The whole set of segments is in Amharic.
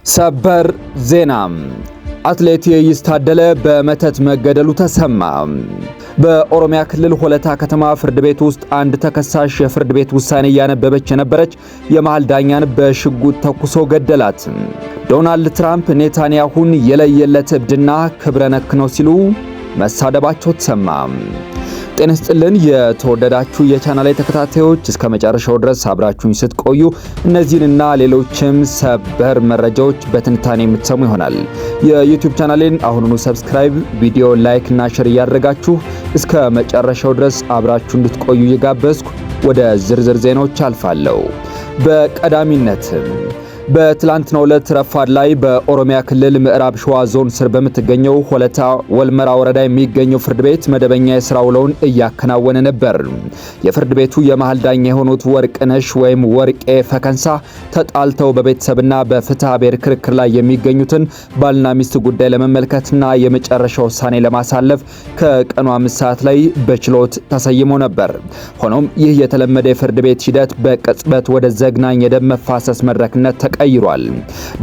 ሰበር ዜና አትሌት የይስ ታደለ በመተት መገደሉ ተሰማ። በኦሮሚያ ክልል ሆለታ ከተማ ፍርድ ቤት ውስጥ አንድ ተከሳሽ የፍርድ ቤት ውሳኔ እያነበበች የነበረች የመሃል ዳኛን በሽጉጥ ተኩሶ ገደላት። ዶናልድ ትራምፕ ኔታንያሁን የለየለት እብድና ክብረ ነክ ነው ሲሉ መሳደባቸው ተሰማ። ጤና ይስጥልን የተወደዳችሁ የቻናሌ ተከታታዮች እስከ መጨረሻው ድረስ አብራችሁኝ ስትቆዩ እነዚህንና ሌሎችም ሰበር መረጃዎች በትንታኔ የምትሰሙ ይሆናል። የዩቲዩብ ቻናሌን አሁኑኑ ሰብስክራይብ፣ ቪዲዮ ላይክ እና ሼር እያደረጋችሁ እስከ መጨረሻው ድረስ አብራችሁ እንድትቆዩ እየጋበዝኩ ወደ ዝርዝር ዜናዎች አልፋለሁ። በቀዳሚነት በትላንትናው ዕለት ረፋድ ላይ በኦሮሚያ ክልል ምዕራብ ሸዋ ዞን ስር በምትገኘው ሆለታ ወልመራ ወረዳ የሚገኘው ፍርድ ቤት መደበኛ የሥራ ውለውን እያከናወነ ነበር። የፍርድ ቤቱ የመሃል ዳኛ የሆኑት ወርቅነሽ ወይም ወርቄ ፈከንሳ ተጣልተው በቤተሰብና በፍትሐ ብሔር ክርክር ላይ የሚገኙትን ባልና ሚስት ጉዳይ ለመመልከትና የመጨረሻ ውሳኔ ለማሳለፍ ከቀኑ 5 ሰዓት ላይ በችሎት ተሰይመው ነበር። ሆኖም ይህ የተለመደ የፍርድ ቤት ሂደት በቅጽበት ወደ ዘግናኝ የደም መፋሰስ መድረክነት ቀይሯል።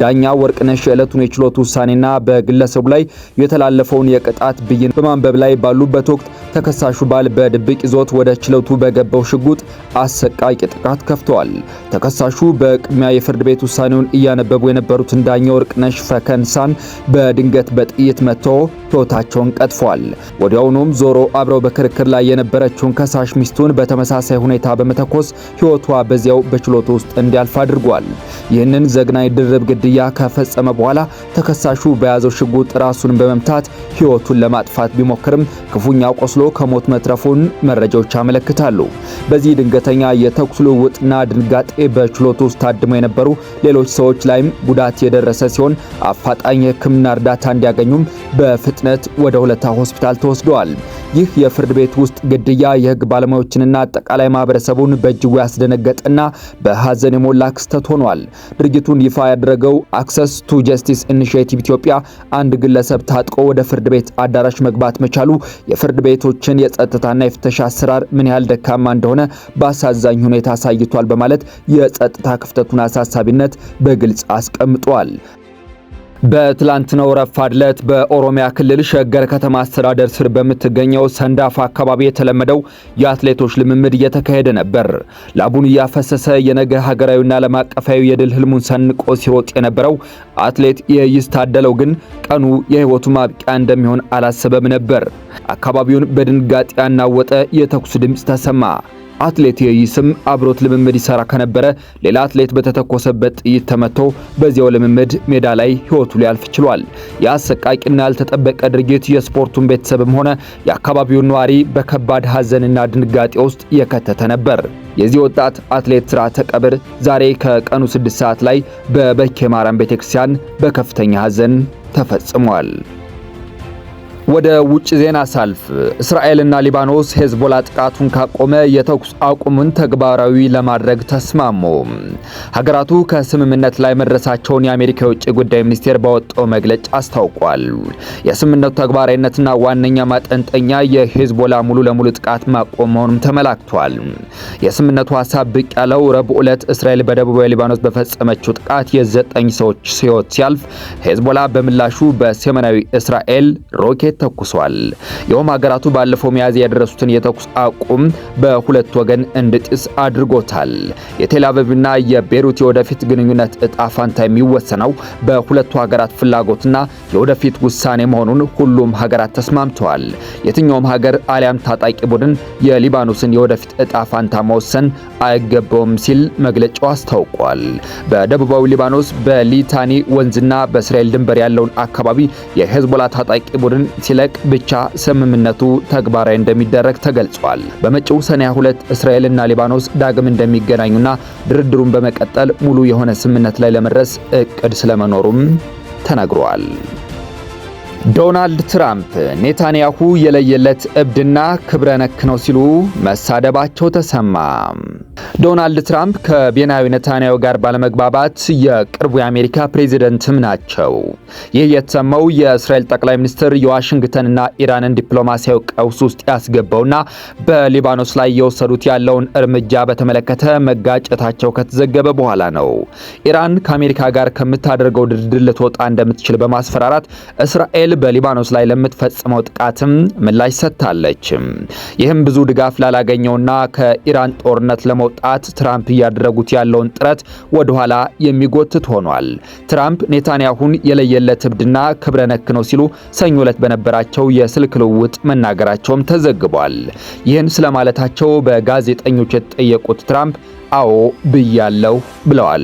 ዳኛ ወርቅነሽ የዕለቱን የችሎት ውሳኔና በግለሰቡ ላይ የተላለፈውን የቅጣት ብይን በማንበብ ላይ ባሉበት ወቅት ተከሳሹ ባል በድብቅ ይዞት ወደ ችሎቱ በገባው ሽጉጥ አሰቃቂ ጥቃት ከፍተዋል። ተከሳሹ በቅድሚያ የፍርድ ቤት ውሳኔውን እያነበቡ የነበሩትን ዳኛ ወርቅነሽ ፈከንሳን በድንገት በጥይት መትቶ ሕይወታቸውን ቀጥፏል። ወዲያውኑም ዞሮ አብረው በክርክር ላይ የነበረችውን ከሳሽ ሚስቱን በተመሳሳይ ሁኔታ በመተኮስ ሕይወቷ በዚያው በችሎቱ ውስጥ እንዲያልፍ አድርጓል። ይህንን ዘግናኝ ድርብ ግድያ ከፈጸመ በኋላ ተከሳሹ በያዘው ሽጉጥ ራሱን በመምታት ሕይወቱን ለማጥፋት ቢሞክርም ክፉኛ ቆስሎ ከሞት መትረፉን መረጃዎች ያመለክታሉ። በዚህ ድንገተኛ የተኩስ ልውውጥና ድንጋጤ በችሎቱ ውስጥ ታድመው የነበሩ ሌሎች ሰዎች ላይም ጉዳት የደረሰ ሲሆን አፋጣኝ የሕክምና እርዳታ እንዲያገኙም በፍጥነት ወደ ሆለታ ሆስፒታል ተወስደዋል። ይህ የፍርድ ቤት ውስጥ ግድያ የሕግ ባለሙያዎችንና አጠቃላይ ማህበረሰቡን በእጅጉ ያስደነገጠና በሐዘን የሞላ ክስተት ሆኗል። ድርጊቱን ይፋ ያደረገው አክሰስ ቱ ጀስቲስ ኢኒሺዬቲቭ ኢትዮጵያ አንድ ግለሰብ ታጥቆ ወደ ፍርድ ቤት አዳራሽ መግባት መቻሉ የፍርድ ቤቶችን የጸጥታና የፍተሻ አሰራር ምን ያህል ደካማ እንደሆነ በአሳዛኝ ሁኔታ አሳይቷል በማለት የጸጥታ ክፍተቱን አሳሳቢነት በግልጽ አስቀምጧል። በትላንትናው ረፋድ ዕለት በኦሮሚያ ክልል ሸገር ከተማ አስተዳደር ስር በምትገኘው ሰንዳፋ አካባቢ የተለመደው የአትሌቶች ልምምድ እየተካሄደ ነበር። ላቡን እያፈሰሰ የነገ ሀገራዊና ዓለም አቀፋዊ የድል ህልሙን ሰንቆ ሲሮጥ የነበረው አትሌት የይስ ታደለው ግን ቀኑ የህይወቱ ማብቂያ እንደሚሆን አላሰበም ነበር። አካባቢውን በድንጋጤ ያናወጠ የተኩስ ድምፅ ተሰማ። አትሌት የይስም አብሮት ልምምድ ይሰራ ከነበረ ሌላ አትሌት በተተኮሰበት ጥይት ተመቶ በዚያው ልምምድ ሜዳ ላይ ህይወቱ ሊያልፍ ችሏል። የአሰቃቂና ያልተጠበቀ ድርጊት የስፖርቱን ቤተሰብም ሆነ የአካባቢውን ነዋሪ በከባድ ሐዘንና ድንጋጤ ውስጥ የከተተ ነበር። የዚህ ወጣት አትሌት ሥርዓተ ቀብር ዛሬ ከቀኑ 6 ሰዓት ላይ በበኬ ማርያም ቤተክርስቲያን በከፍተኛ ሐዘን ተፈጽሟል። ወደ ውጭ ዜና ሳልፍ እስራኤልና ሊባኖስ ሄዝቦላ ጥቃቱን ካቆመ የተኩስ አቁሙን ተግባራዊ ለማድረግ ተስማሙ። ሀገራቱ ከስምምነት ላይ መድረሳቸውን የአሜሪካ የውጭ ጉዳይ ሚኒስቴር ባወጣው መግለጫ አስታውቋል። የስምምነቱ ተግባራዊነትና ዋነኛ ማጠንጠኛ የሄዝቦላ ሙሉ ለሙሉ ጥቃት ማቆም መሆኑም ተመላክቷል። የስምምነቱ ሐሳብ ብቅ ያለው ረቡዕ ዕለት እስራኤል በደቡባዊ ሊባኖስ በፈጸመችው ጥቃት የ9 ሰዎች ሕይወት ሲያልፍ ሄዝቦላ በምላሹ በሰሜናዊ እስራኤል ሮኬት ተኩሷል። የሆም ሀገራቱ ባለፈው ሚያዝያ ያደረሱትን የተኩስ አቁም በሁለት ወገን እንዲጥስ አድርጎታል። የቴል አቪቭና የቤሩት የወደፊት ግንኙነት እጣ ፋንታ የሚወሰነው በሁለቱ ሀገራት ፍላጎትና የወደፊት ውሳኔ መሆኑን ሁሉም ሀገራት ተስማምተዋል። የትኛውም ሀገር አሊያም ታጣቂ ቡድን የሊባኖስን የወደፊት እጣ ፋንታ መወሰን አይገባውም ሲል መግለጫው አስታውቋል። በደቡባዊ ሊባኖስ በሊታኒ ወንዝና በእስራኤል ድንበር ያለውን አካባቢ የሄዝቦላ ታጣቂ ቡድን ሲለቅ ብቻ ስምምነቱ ተግባራዊ እንደሚደረግ ተገልጿል። በመጪው ሰኔ 2 እስራኤልና ሊባኖስ ዳግም እንደሚገናኙና ድርድሩን በመቀጠል ሙሉ የሆነ ስምምነት ላይ ለመድረስ እቅድ ስለመኖሩም ተነግሯል። ዶናልድ ትራምፕ ኔታንያሁ የለየለት እብድና ክብረ ነክ ነው ሲሉ መሳደባቸው ተሰማ። ዶናልድ ትራምፕ ከቤንያሚን ኔታንያሁ ጋር ባለመግባባት የቅርቡ የአሜሪካ ፕሬዝዳንትም ናቸው። ይህ የተሰማው የእስራኤል ጠቅላይ ሚኒስትር የዋሽንግተንና ኢራንን ዲፕሎማሲያዊ ቀውስ ውስጥ ያስገባውና በሊባኖስ ላይ የወሰዱት ያለውን እርምጃ በተመለከተ መጋጨታቸው ከተዘገበ በኋላ ነው። ኢራን ከአሜሪካ ጋር ከምታደርገው ድርድር ልትወጣ እንደምትችል በማስፈራራት እስራኤል በሊባኖስ ላይ ለምትፈጽመው ጥቃትም ምላሽ ሰጥታለች። ይህም ብዙ ድጋፍ ላላገኘውና ከኢራን ጦርነት ለመውጣት ትራምፕ እያደረጉት ያለውን ጥረት ወደ ኋላ የሚጎትት ሆኗል። ትራምፕ ኔታንያሁን የለየለት እብድና ክብረ ነክ ነው ሲሉ ሰኞ ዕለት በነበራቸው የስልክ ልውውጥ መናገራቸውም ተዘግቧል። ይህን ስለማለታቸው በጋዜጠኞች የተጠየቁት ትራምፕ አዎ ብያለሁ ብለዋል።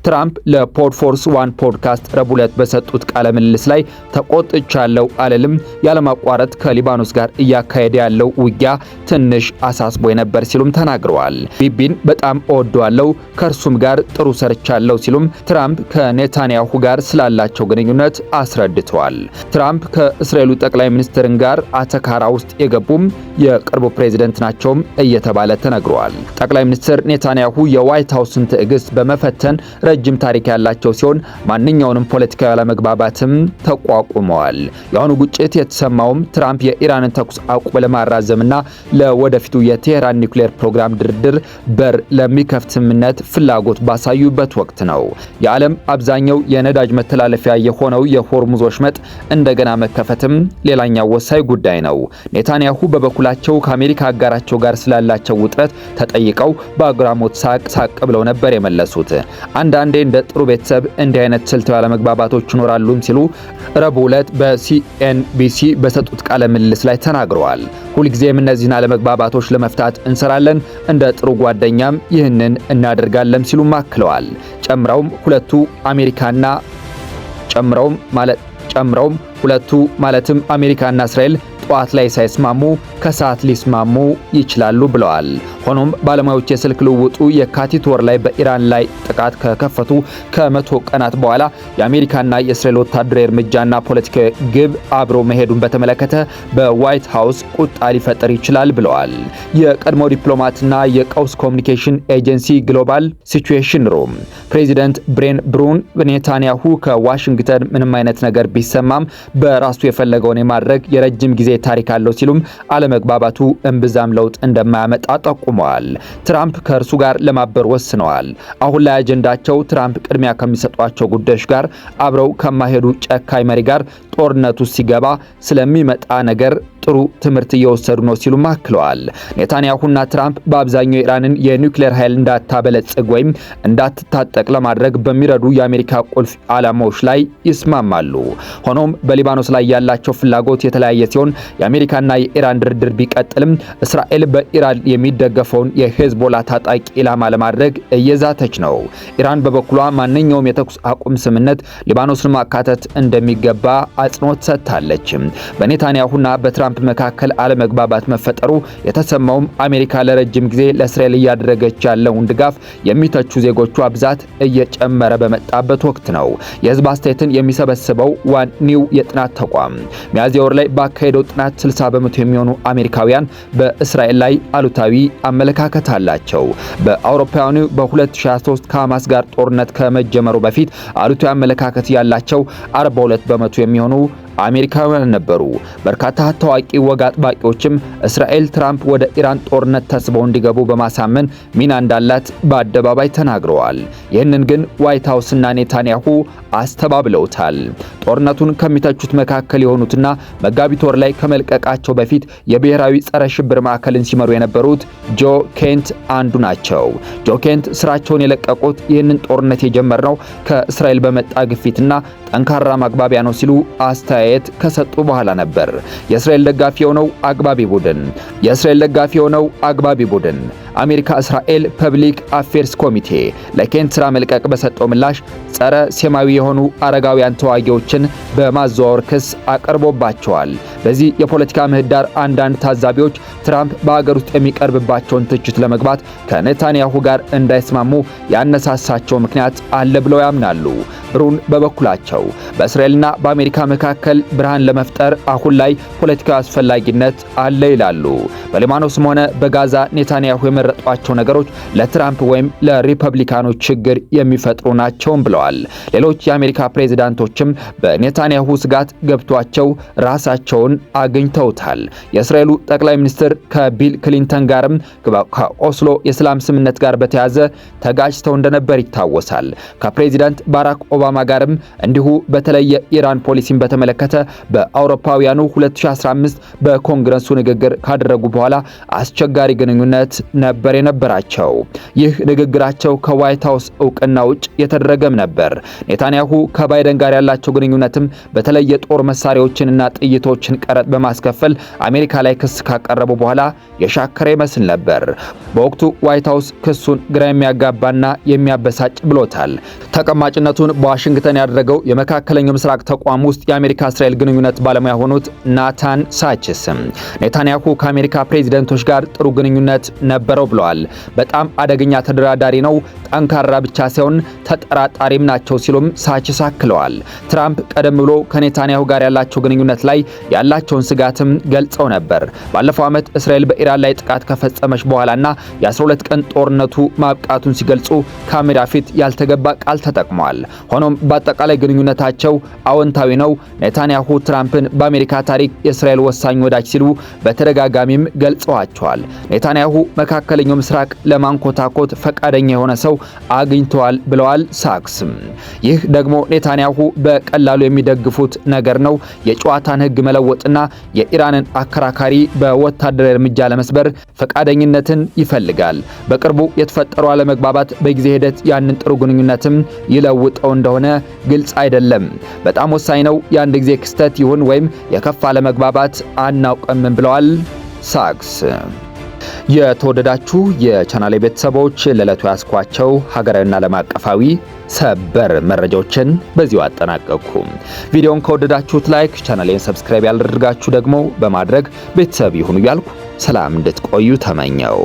ትራምፕ ለፖድፎርስ ዋን ፖድካስት ረቡዕ ዕለት በሰጡት ቃለ ምልልስ ላይ ተቆጥቻለሁ አልልም፣ ያለማቋረጥ ከሊባኖስ ጋር እያካሄደ ያለው ውጊያ ትንሽ አሳስቦ ነበር ሲሉም ተናግረዋል። ቢቢን በጣም እወደዋለሁ፣ ከእርሱም ጋር ጥሩ ሰርቻለሁ ሲሉም ትራምፕ ከኔታንያሁ ጋር ስላላቸው ግንኙነት አስረድተዋል። ትራምፕ ከእስራኤሉ ጠቅላይ ሚኒስትርን ጋር አተካራ ውስጥ የገቡም የቅርቡ ፕሬዝዳንት ናቸውም እየተባለ ተነግሯል። ጠቅላይ ሚኒስትር ኔታንያሁ የዋይት ሃውስን ትዕግስት በመፈተን ረጅም ታሪክ ያላቸው ሲሆን ማንኛውንም ፖለቲካዊ አለመግባባትም ተቋቁመዋል። የአሁኑ ግጭት የተሰማውም ትራምፕ የኢራንን ተኩስ አቁም ለማራዘምና ለወደፊቱ የቴህራን ኒውክሌር ፕሮግራም ድርድር በር ለሚከፍት ስምምነት ፍላጎት ባሳዩበት ወቅት ነው። የዓለም አብዛኛው የነዳጅ መተላለፊያ የሆነው የሆርሙዝ ወሽመጥ እንደገና መከፈትም ሌላኛው ወሳኝ ጉዳይ ነው። ኔታንያሁ በበኩላቸው ከአሜሪካ አጋራቸው ጋር ስላላቸው ውጥረት ተጠይቀው በአግራሞት ሳቅ ብለው ነበር የመለሱት። አንዳንዴ እንደ ጥሩ ቤተሰብ እንዲህ አይነት ስልታዊ አለመግባባቶች ይኖራሉም ሲሉ ረቡዕ ዕለት በሲኤንቢሲ በሰጡት ቃለ ምልልስ ላይ ተናግረዋል። ሁልጊዜም እነዚህን አለመግባባቶች ለመፍታት እንሰራለን፣ እንደ ጥሩ ጓደኛም ይህንን እናደርጋለን ሲሉም አክለዋል። ጨምረውም ሁለቱ ማለትም አሜሪካና እስራኤል ጠዋት ላይ ሳይስማሙ ከሰዓት ሊስማሙ ይችላሉ ብለዋል። ሆኖም ባለሙያዎች የስልክ ልውውጡ የካቲት ወር ላይ በኢራን ላይ ጥቃት ከከፈቱ ከ100 ቀናት በኋላ የአሜሪካና የእስራኤል ወታደራዊ እርምጃና ፖለቲካዊ ግብ አብሮ መሄዱን በተመለከተ በዋይት ሃውስ ቁጣ ሊፈጠር ይችላል ብለዋል። የቀድሞ ዲፕሎማትና የቀውስ ኮሚኒኬሽን ኤጀንሲ ግሎባል ሲቹዌሽን ሩም ፕሬዚደንት ብሬን ብሩን ኔታንያሁ ከዋሽንግተን ምንም አይነት ነገር ቢሰማም በራሱ የፈለገውን የማድረግ የረጅም ጊዜ ታሪክ አለው ሲሉም አለመግባባቱ እምብዛም ለውጥ እንደማያመጣ ጠቁመዋል። ትራምፕ ከእርሱ ጋር ለማበር ወስነዋል። አሁን ላይ አጀንዳቸው ትራምፕ ቅድሚያ ከሚሰጧቸው ጉዳዮች ጋር አብረው ከማይሄዱ ጨካኝ መሪ ጋር ጦርነቱ ሲገባ ስለሚመጣ ነገር ጥሩ ትምህርት እየወሰዱ ነው ሲሉ አክለዋል። ኔታንያሁና ትራምፕ በአብዛኛው ኢራንን የኒውክሌር ኃይል እንዳታበለጽግ ወይም እንዳትታጠቅ ለማድረግ በሚረዱ የአሜሪካ ቁልፍ ዓላማዎች ላይ ይስማማሉ። ሆኖም በሊባኖስ ላይ ያላቸው ፍላጎት የተለያየ ሲሆን የአሜሪካና የኢራን ድርድር ቢቀጥልም እስራኤል በኢራን የሚደገፈውን የሄዝቦላ ታጣቂ ኢላማ ለማድረግ እየዛተች ነው። ኢራን በበኩሏ ማንኛውም የተኩስ አቁም ስምምነት ሊባኖስን ማካተት እንደሚገባ አጽንኦት ሰጥታለች። በኔታንያሁና በትራምፕ መካከል አለመግባባት መፈጠሩ የተሰማውም አሜሪካ ለረጅም ጊዜ ለእስራኤል እያደረገች ያለውን ድጋፍ የሚተቹ ዜጎቿ ብዛት እየጨመረ በመጣበት ወቅት ነው። የህዝብ አስተያየትን የሚሰበስበው ዋን ኒው የጥናት ተቋም ሚያዝያ ወር ላይ ባካሄደው ጥናት 60 በመቶ የሚሆኑ አሜሪካውያን በእስራኤል ላይ አሉታዊ አመለካከት አላቸው። በአውሮፓውያኑ በ2023 ከሐማስ ጋር ጦርነት ከመጀመሩ በፊት አሉታዊ አመለካከት ያላቸው 42 በመቶ የሚሆኑ አሜሪካውያን ነበሩ። በርካታ ታዋቂ ወግ አጥባቂዎችም እስራኤል ትራምፕ ወደ ኢራን ጦርነት ተስበው እንዲገቡ በማሳመን ሚና እንዳላት በአደባባይ ተናግረዋል። ይህንን ግን ዋይት ሃውስና ኔታንያሁ አስተባብለውታል። ጦርነቱን ከሚተቹት መካከል የሆኑትና መጋቢት ወር ላይ ከመልቀቃቸው በፊት የብሔራዊ ጸረ ሽብር ማዕከልን ሲመሩ የነበሩት ጆ ኬንት አንዱ ናቸው። ጆ ኬንት ስራቸውን የለቀቁት ይህንን ጦርነት የጀመርነው ከእስራኤል በመጣ ግፊትና ጠንካራ ማግባቢያ ነው ሲሉ አስተያየት ከሰጡ በኋላ ነበር። የእስራኤል ደጋፊ የሆነው አግባቢ ቡድን አሜሪካ እስራኤል ፐብሊክ አፌርስ ኮሚቴ ለኬንት ስራ መልቀቅ በሰጠው ምላሽ ጸረ ሴማዊ የሆኑ አረጋውያን ተዋጊዎችን በማዘዋወር ክስ አቀርቦባቸዋል። በዚህ የፖለቲካ ምህዳር አንዳንድ ታዛቢዎች ትራምፕ በአገር ውስጥ የሚቀርብባቸውን ትችት ለመግባት ከኔታንያሁ ጋር እንዳይስማሙ ያነሳሳቸው ምክንያት አለ ብለው ያምናሉ። ብሩን በበኩላቸው በእስራኤልና በአሜሪካ መካከል ብርሃን ለመፍጠር አሁን ላይ ፖለቲካዊ አስፈላጊነት አለ ይላሉ። በሊባኖስም ሆነ በጋዛ ኔታንያሁ የመረጧቸው ነገሮች ለትራምፕ ወይም ለሪፐብሊካኖች ችግር የሚፈጥሩ ናቸውም ብለዋል። ሌሎች የአሜሪካ ፕሬዝዳንቶችም በኔታንያሁ ስጋት ገብቷቸው ራሳቸውን አግኝተውታል። የእስራኤሉ ጠቅላይ ሚኒስትር ከቢል ክሊንተን ጋርም ከኦስሎ የሰላም ስምምነት ጋር በተያያዘ ተጋጭተው እንደነበር ይታወሳል። ከፕሬዝዳንት ባራክ ኦባማ ጋርም እንዲሁ በተለየ ኢራን ፖሊሲን በተመለከተ በአውሮፓውያኑ 2015 በኮንግረሱ ንግግር ካደረጉ በኋላ አስቸጋሪ ግንኙነት ነበር የነበራቸው። ይህ ንግግራቸው ከዋይት ሃውስ እውቅና ውጭ የተደረገም ነበር። ኔታንያሁ ከባይደን ጋር ያላቸው ግንኙነትም በተለይ የጦር መሳሪያዎችንና ጥይቶችን ቀረጥ በማስከፈል አሜሪካ ላይ ክስ ካቀረቡ በኋላ የሻከረ ይመስል ነበር። በወቅቱ ዋይት ሃውስ ክሱን ግራ የሚያጋባና የሚያበሳጭ ብሎታል። ተቀማጭነቱን በዋሽንግተን ያደረገው የመካከለኛው ምስራቅ ተቋም ውስጥ የአሜሪካ እስራኤል ግንኙነት ባለሙያ የሆኑት ናታን ሳችስ ኔታንያሁ ከአሜሪካ ፕሬዝዳንቶች ጋር ጥሩ ግንኙነት ነበረው ብለዋል። በጣም አደገኛ ተደራዳሪ ነው፣ ጠንካራ ብቻ ሳይሆን ተጠራጣሪም ናቸው ሲሉም ሳችስ አክለዋል። ትራምፕ ቀደም ብሎ ከኔታንያሁ ጋር ያላቸው ግንኙነት ላይ ያላቸውን ስጋትም ገልጸው ነበር። ባለፈው ዓመት እስራኤል በኢራን ላይ ጥቃት ከፈጸመች በኋላና የ12 ቀን ጦርነቱ ማብቃቱን ሲገልጹ ካሜራ ፊት ያልተገባ ቃል ተጠቅመዋል። ሆኖም በአጠቃላይ ግንኙነታቸው አዎንታዊ ነው። ኔታንያሁ ትራምፕን በአሜሪካ ታሪክ የእስራኤል ወሳኝ ወዳጅ ሲሉ በተደጋጋሚም ገልጸዋቸዋል። ኔታንያሁ መካከለኛው ምስራቅ ለማንኮታኮት ፈቃደኛ የሆነ ሰው አግኝተዋል ብለዋል ሳክስ። ይህ ደግሞ ኔታንያሁ በቀላሉ የሚደግፉት ነገር ነው። የጨዋታን ሕግ መለወጥና የኢራንን አከራካሪ በወታደራዊ እርምጃ ለመስበር ፈቃደኝነትን ይፈልጋል። በቅርቡ የተፈጠረው አለመግባባት በጊዜ ሂደት ያንን ጥሩ ግንኙነትም ይለውጠው እንደሆነ ግልጽ አይደለም። በጣም ወሳኝ ነው። የአንድ ጊዜ ክስተት ይሁን ወይም የከፋ አለመግባባት አናውቅም ብለዋል ሳክስ። የተወደዳችሁ የቻናሌ ቤተሰቦች ለዕለቱ ያስኳቸው ሀገራዊና ዓለም አቀፋዊ ሰበር መረጃዎችን በዚሁ አጠናቀቅኩ። ቪዲዮውን ከወደዳችሁት ላይክ፣ ቻናሌን ሰብስክራይብ ያላደረጋችሁ ደግሞ በማድረግ ቤተሰብ ይሁኑ እያልኩ ሰላም እንድትቆዩ ተመኘው።